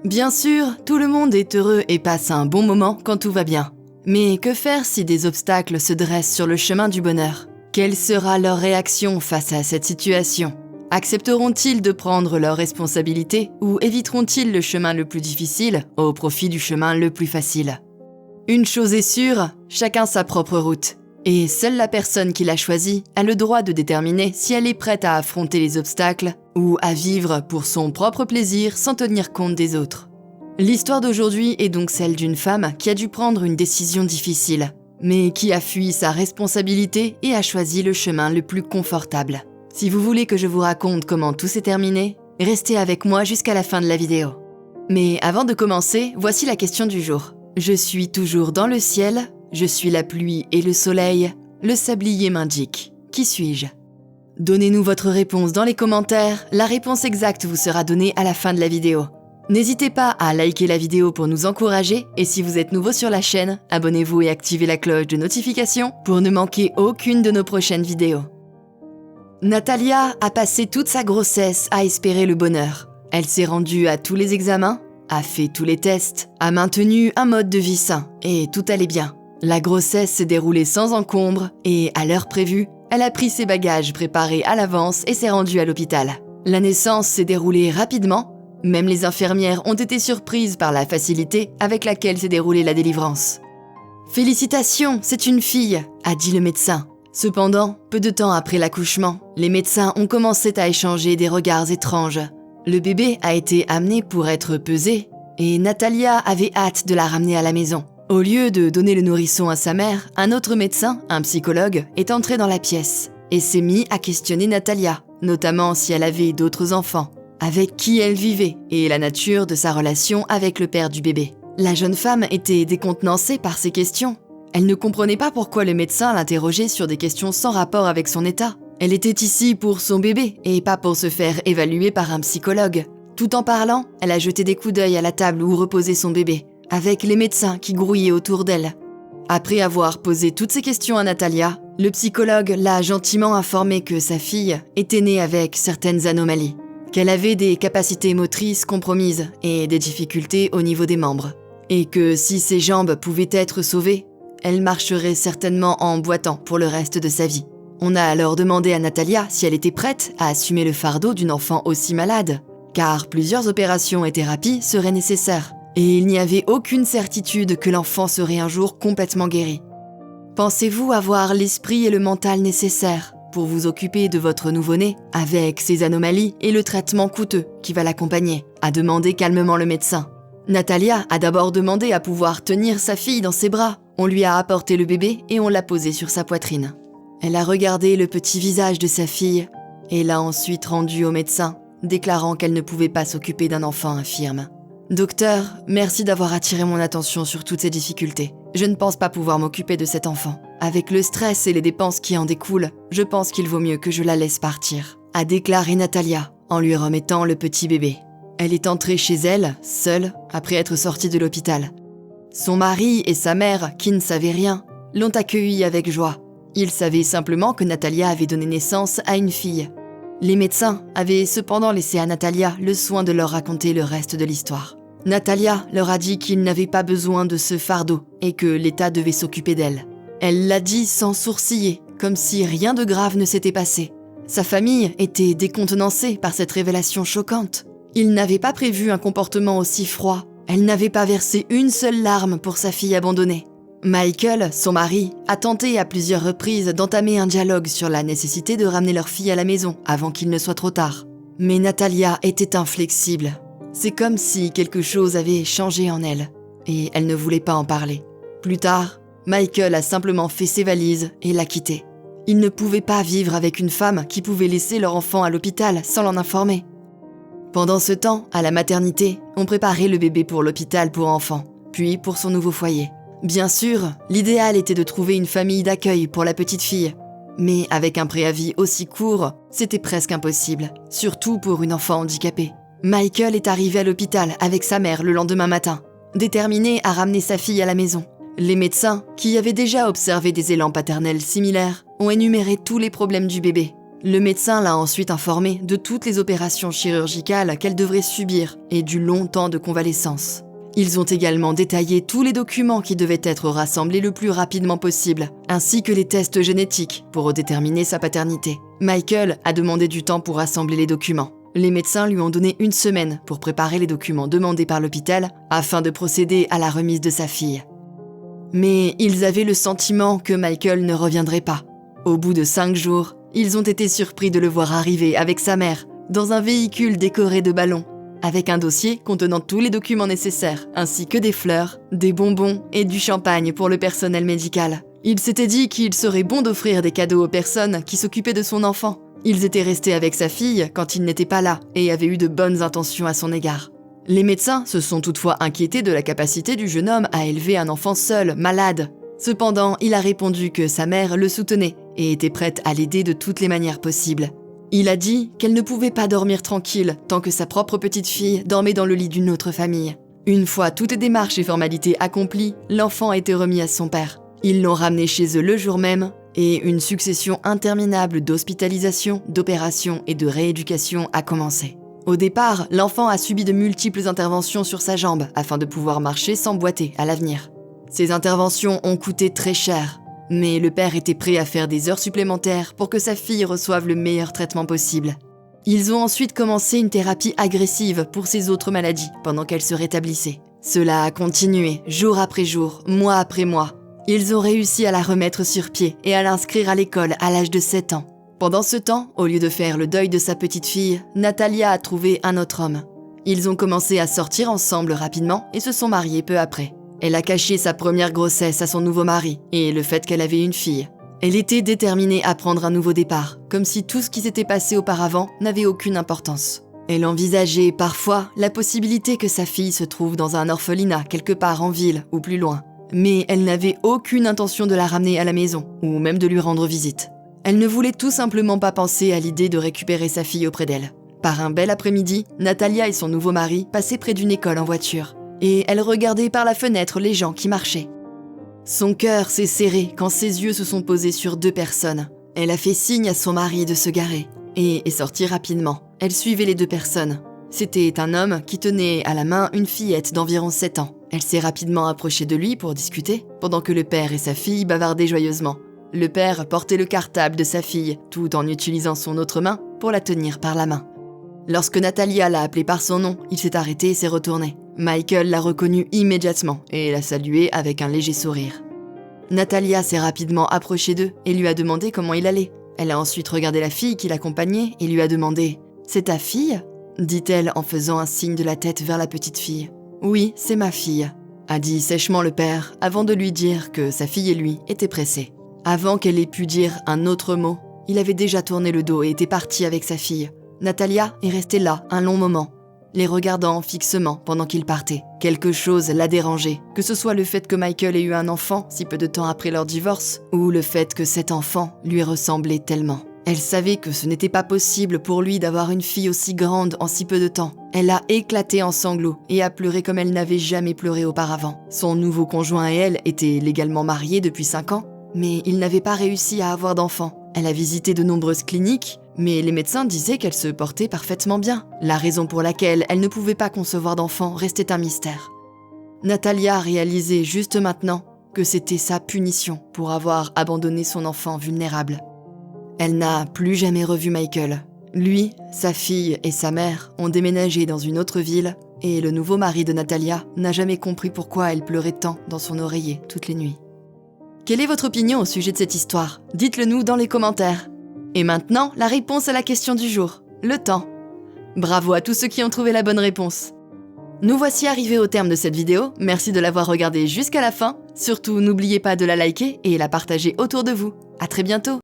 Bien sûr, tout le monde est heureux et passe un bon moment quand tout va bien. Mais que faire si des obstacles se dressent sur le chemin du bonheur ? Quelle sera leur réaction face à cette situation ? Accepteront-ils de prendre leurs responsabilités ou éviteront-ils le chemin le plus difficile au profit du chemin le plus facile ? Une chose est sûre, chacun sa propre route. Et seule la personne qui l'a choisie a le droit de déterminer si elle est prête à affronter les obstacles ou à vivre pour son propre plaisir sans tenir compte des autres. L'histoire d'aujourd'hui est donc celle d'une femme qui a dû prendre une décision difficile, mais qui a fui sa responsabilité et a choisi le chemin le plus confortable. Si vous voulez que je vous raconte comment tout s'est terminé, restez avec moi jusqu'à la fin de la vidéo. Mais avant de commencer, voici la question du jour. Je suis toujours dans le ciel, je suis la pluie et le soleil, le sablier m'indique. Qui suis-je ? Donnez-nous votre réponse dans les commentaires, la réponse exacte vous sera donnée à la fin de la vidéo. N'hésitez pas à liker la vidéo pour nous encourager et si vous êtes nouveau sur la chaîne, abonnez-vous et activez la cloche de notification pour ne manquer aucune de nos prochaines vidéos. Natalia a passé toute sa grossesse à espérer le bonheur. Elle s'est rendue à tous les examens, a fait tous les tests, a maintenu un mode de vie sain et tout allait bien. La grossesse s'est déroulée sans encombre et, à l'heure prévue, elle a pris ses bagages préparés à l'avance et s'est rendue à l'hôpital. La naissance s'est déroulée rapidement. Même les infirmières ont été surprises par la facilité avec laquelle s'est déroulée la délivrance. « Félicitations, c'est une fille », a dit le médecin. Cependant, peu de temps après l'accouchement, les médecins ont commencé à échanger des regards étranges. Le bébé a été amené pour être pesé et Natalia avait hâte de la ramener à la maison. Au lieu de donner le nourrisson à sa mère, un autre médecin, un psychologue, est entré dans la pièce et s'est mis à questionner Natalia, notamment si elle avait d'autres enfants, avec qui elle vivait et la nature de sa relation avec le père du bébé. La jeune femme était décontenancée par ces questions. Elle ne comprenait pas pourquoi le médecin l'interrogeait sur des questions sans rapport avec son état. Elle était ici pour son bébé et pas pour se faire évaluer par un psychologue. Tout en parlant, elle a jeté des coups d'œil à la table où reposait son bébé, avec les médecins qui grouillaient autour d'elle. Après avoir posé toutes ces questions à Natalia, le psychologue l'a gentiment informée que sa fille était née avec certaines anomalies, qu'elle avait des capacités motrices compromises et des difficultés au niveau des membres, et que si ses jambes pouvaient être sauvées, elle marcherait certainement en boitant pour le reste de sa vie. On a alors demandé à Natalia si elle était prête à assumer le fardeau d'une enfant aussi malade, car plusieurs opérations et thérapies seraient nécessaires, et il n'y avait aucune certitude que l'enfant serait un jour complètement guéri. Pensez-vous avoir l'esprit et le mental nécessaires pour vous occuper de votre nouveau-né avec ses anomalies et le traitement coûteux qui va l'accompagner ? A demandé calmement le médecin. Natalia a d'abord demandé à pouvoir tenir sa fille dans ses bras. On lui a apporté le bébé et on l'a posé sur sa poitrine. Elle a regardé le petit visage de sa fille et l'a ensuite rendu au médecin, déclarant qu'elle ne pouvait pas s'occuper d'un enfant infirme. « Docteur, merci d'avoir attiré mon attention sur toutes ces difficultés. Je ne pense pas pouvoir m'occuper de cet enfant. Avec le stress et les dépenses qui en découlent, je pense qu'il vaut mieux que je la laisse partir », a déclaré Natalia en lui remettant le petit bébé. Elle est entrée chez elle, seule, après être sortie de l'hôpital. Son mari et sa mère, qui ne savaient rien, l'ont accueillie avec joie. Ils savaient simplement que Natalia avait donné naissance à une fille. Les médecins avaient cependant laissé à Natalia le soin de leur raconter le reste de l'histoire. Natalia leur a dit qu'ils n'avaient pas besoin de ce fardeau et que l'État devait s'occuper d'elle. Elle l'a dit sans sourciller, comme si rien de grave ne s'était passé. Sa famille était décontenancée par cette révélation choquante. Ils n'avaient pas prévu un comportement aussi froid. Elle n'avait pas versé une seule larme pour sa fille abandonnée. Michael, son mari, a tenté à plusieurs reprises d'entamer un dialogue sur la nécessité de ramener leur fille à la maison avant qu'il ne soit trop tard. Mais Natalia était inflexible. C'est comme si quelque chose avait changé en elle, et elle ne voulait pas en parler. Plus tard, Michael a simplement fait ses valises et l'a quittée. Il ne pouvait pas vivre avec une femme qui pouvait laisser leur enfant à l'hôpital sans l'en informer. Pendant ce temps, à la maternité, on préparait le bébé pour l'hôpital pour enfants, puis pour son nouveau foyer. Bien sûr, l'idéal était de trouver une famille d'accueil pour la petite fille. Mais avec un préavis aussi court, c'était presque impossible, surtout pour une enfant handicapée. Michael est arrivé à l'hôpital avec sa mère le lendemain matin, déterminé à ramener sa fille à la maison. Les médecins, qui avaient déjà observé des élans paternels similaires, ont énuméré tous les problèmes du bébé. Le médecin l'a ensuite informée de toutes les opérations chirurgicales qu'elle devrait subir et du long temps de convalescence. Ils ont également détaillé tous les documents qui devaient être rassemblés le plus rapidement possible, ainsi que les tests génétiques pour déterminer sa paternité. Michael a demandé du temps pour rassembler les documents. Les médecins lui ont donné 1 semaine pour préparer les documents demandés par l'hôpital afin de procéder à la remise de sa fille. Mais ils avaient le sentiment que Michael ne reviendrait pas. Au bout de 5 jours, ils ont été surpris de le voir arriver avec sa mère dans un véhicule décoré de ballons, avec un dossier contenant tous les documents nécessaires, ainsi que des fleurs, des bonbons et du champagne pour le personnel médical. Il s'était dit qu'il serait bon d'offrir des cadeaux aux personnes qui s'occupaient de son enfant. Ils étaient restés avec sa fille quand il n'était pas là et avaient eu de bonnes intentions à son égard. Les médecins se sont toutefois inquiétés de la capacité du jeune homme à élever un enfant seul, malade. Cependant, il a répondu que sa mère le soutenait et était prête à l'aider de toutes les manières possibles. Il a dit qu'elle ne pouvait pas dormir tranquille tant que sa propre petite fille dormait dans le lit d'une autre famille. Une fois toutes les démarches et formalités accomplies, l'enfant a été remis à son père. Ils l'ont ramené chez eux le jour même et une succession interminable d'hospitalisations, d'opérations et de rééducation a commencé. Au départ, l'enfant a subi de multiples interventions sur sa jambe afin de pouvoir marcher sans boiter à l'avenir. Ces interventions ont coûté très cher, mais le père était prêt à faire des heures supplémentaires pour que sa fille reçoive le meilleur traitement possible. Ils ont ensuite commencé une thérapie agressive pour ses autres maladies pendant qu'elle se rétablissait. Cela a continué jour après jour, mois après mois. Ils ont réussi à la remettre sur pied et à l'inscrire à l'école à l'âge de 7 ans. Pendant ce temps, au lieu de faire le deuil de sa petite fille, Natalia a trouvé un autre homme. Ils ont commencé à sortir ensemble rapidement et se sont mariés peu après. Elle a caché sa première grossesse à son nouveau mari et le fait qu'elle avait une fille. Elle était déterminée à prendre un nouveau départ, comme si tout ce qui s'était passé auparavant n'avait aucune importance. Elle envisageait parfois la possibilité que sa fille se trouve dans un orphelinat quelque part en ville ou plus loin. Mais elle n'avait aucune intention de la ramener à la maison ou même de lui rendre visite. Elle ne voulait tout simplement pas penser à l'idée de récupérer sa fille auprès d'elle. Par un bel après-midi, Natalia et son nouveau mari passaient près d'une école en voiture. Et elle regardait par la fenêtre les gens qui marchaient. Son cœur s'est serré quand ses yeux se sont posés sur 2 personnes. Elle a fait signe à son mari de se garer et est sortie rapidement. Elle suivait les 2 personnes. C'était un homme qui tenait à la main une fillette d'environ 7 ans. Elle s'est rapidement approchée de lui pour discuter, pendant que le père et sa fille bavardaient joyeusement. Le père portait le cartable de sa fille, tout en utilisant son autre main pour la tenir par la main. Lorsque Natalia l'a appelé par son nom, il s'est arrêté et s'est retourné. Michael l'a reconnu immédiatement et l'a salué avec un léger sourire. Natalia s'est rapidement approchée d'eux et lui a demandé comment il allait. Elle a ensuite regardé la fille qui l'accompagnait et lui a demandé « C'est ta fille ?» dit-elle en faisant un signe de la tête vers la petite fille. « Oui, c'est ma fille », a dit sèchement le père avant de lui dire que sa fille et lui étaient pressés. Avant qu'elle ait pu dire un autre mot, il avait déjà tourné le dos et était parti avec sa fille. Natalia est restée là un long moment, les regardant fixement pendant qu'il partait. Quelque chose l'a dérangé, que ce soit le fait que Michael ait eu un enfant si peu de temps après leur divorce, ou le fait que cet enfant lui ressemblait tellement. Elle savait que ce n'était pas possible pour lui d'avoir une fille aussi grande en si peu de temps. Elle a éclaté en sanglots et a pleuré comme elle n'avait jamais pleuré auparavant. Son nouveau conjoint et elle étaient légalement mariés depuis 5 ans, mais ils n'avaient pas réussi à avoir d'enfant. Elle a visité de nombreuses cliniques, mais les médecins disaient qu'elle se portait parfaitement bien. La raison pour laquelle elle ne pouvait pas concevoir d'enfant restait un mystère. Natalia a réalisé juste maintenant que c'était sa punition pour avoir abandonné son enfant vulnérable. Elle n'a plus jamais revu Michael. Lui, sa fille et sa mère ont déménagé dans une autre ville et le nouveau mari de Natalia n'a jamais compris pourquoi elle pleurait tant dans son oreiller toutes les nuits. Quelle est votre opinion au sujet de cette histoire ? Dites-le nous dans les commentaires. Et maintenant, la réponse à la question du jour, le temps. Bravo à tous ceux qui ont trouvé la bonne réponse. Nous voici arrivés au terme de cette vidéo, merci de l'avoir regardée jusqu'à la fin. Surtout, n'oubliez pas de la liker et la partager autour de vous. À très bientôt.